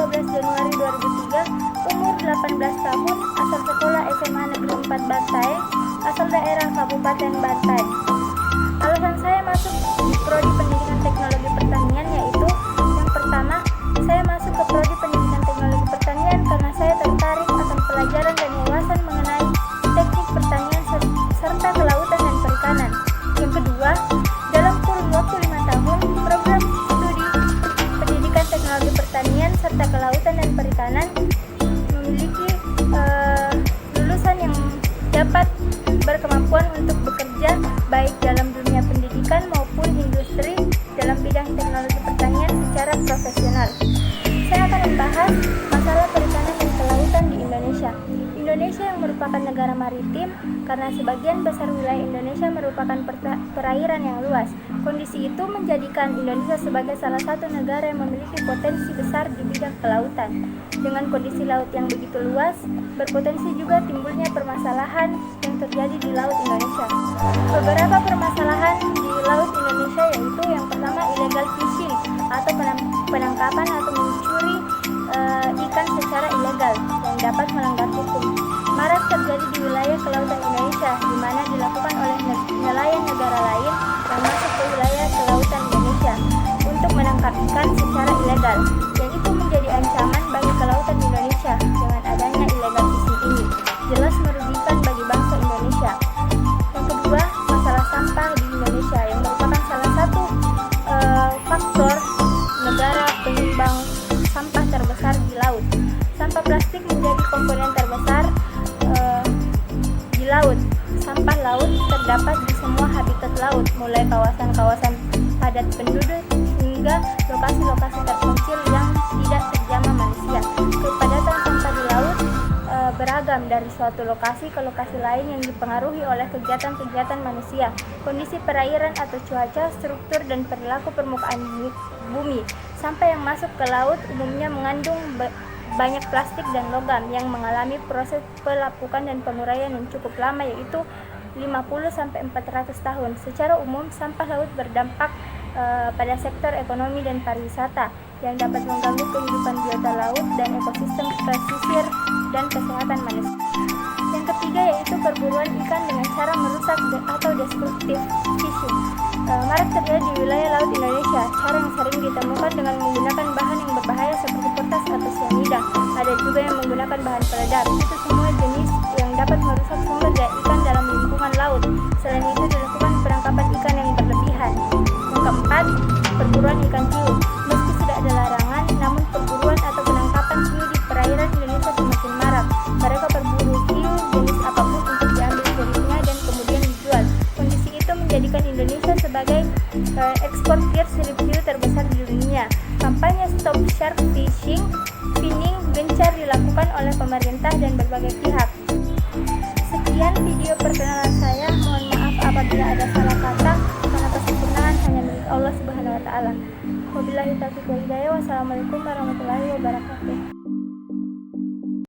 12 Januari 2003, umur 18 tahun, asal sekolah SMA Negeri 4 Bantaeng, asal daerah Kabupaten Bantaeng. Alasan saya masuk di Prodi Pendidikan Teknologi Pertanian yaitu yang pertama, saya masuk ke Prodi Pendidikan Teknologi Pertanian karena saya tertarik akan pelajaran dan wawasan mengenai teknik pertanian serta kelautan dan perikanan. Yang kedua, dalam kurun waktu 5 tahun, program studi Pendidikan Teknologi Pertanian serta kelautan dan perikanan memiliki lulusan yang dapat berkemampuan untuk bekerja baik dalam dunia pendidikan maupun industri dalam bidang teknologi pertanian secara profesional. Saya akan membahas masalah perikanan dan kelautan di Indonesia. Indonesia yang merupakan negara maritim karena sebagian besar wilayah Indonesia merupakan perairan yang luas. Kondisi itu menjadikan Indonesia sebagai salah satu negara yang memiliki potensi besar di bidang kelautan. Dengan kondisi laut yang begitu luas, berpotensi juga timbulnya permasalahan yang terjadi di laut Indonesia. Beberapa permasalahan di laut Indonesia yaitu yang pertama illegal fishing atau penangkapan atau mencuri ikan secara ilegal yang dapat melanggar hukum. Marak terjadi di wilayah kelautan Indonesia, di mana dilakukan oleh nelayan negara lain yang masuk ke wilayah kelautan Indonesia untuk menangkap ikan secara ilegal, yang itu menjadi ancaman bagi kelautan Indonesia dengan adanya illegal fishing ini. Jelas merugikan bagi bangsa Indonesia. Yang kedua, masalah sampah di Indonesia yang merupakan salah satu faktor negara penyumbang sampah terbesar di laut. Sampah plastik menjadi komponen terbesar di laut. Sampah laut terdapat di semua habitat laut, mulai kawasan-kawasan padat penduduk hingga lokasi-lokasi terpencil yang tidak terjamah manusia. Kepadatan sampah di laut beragam dari suatu lokasi ke lokasi lain yang dipengaruhi oleh kegiatan-kegiatan manusia, kondisi perairan atau cuaca, struktur dan perilaku permukaan bumi. Sampah yang masuk ke laut umumnya mengandung banyak plastik dan logam yang mengalami proses pelapukan dan penguraian yang cukup lama yaitu 50-400 tahun. Secara umum, sampah laut berdampak pada sektor ekonomi dan pariwisata yang dapat mengganggu kehidupan biota laut dan ekosistem pesisir dan kesehatan manusia. Yang ketiga yaitu perburuan ikan dengan cara merusak atau destruktif fishing. Marak terjadi di wilayah laut Indonesia. Cara yang sering ditemukan dengan menggunakan bahan yang berbahaya seperti kertas atau cyanida. Ada juga yang menggunakan bahan peledak. Itu semua jenis yang dapat merusak sumber daya ikan dalam lingkungan laut. Selain itu dilakukan penangkapan ikan yang berlebihan. Yang keempat, perburuan ikan hiu. Meski sudah ada larangan, namun perburuan atau penangkapan hiu di perairan Indonesia semakin marak. Mereka berburu hiu jenis apapun untuk diambil kulitnya dan kemudian dijual. Kondisi itu menjadikan Indonesia sebagai eksportir sirip hiu terbesar di dunia. Kampanye Stop Shark Finning gencar dilakukan oleh pemerintah dan berbagai pihak. Sekian video perkenalan saya. Mohon maaf apabila ada salah kata, karena kesempurnaan hanya milik Allah Subhanahu wa taala. Wabillahi taufiq wal hidayah. Wassalamualaikum warahmatullahi wabarakatuh.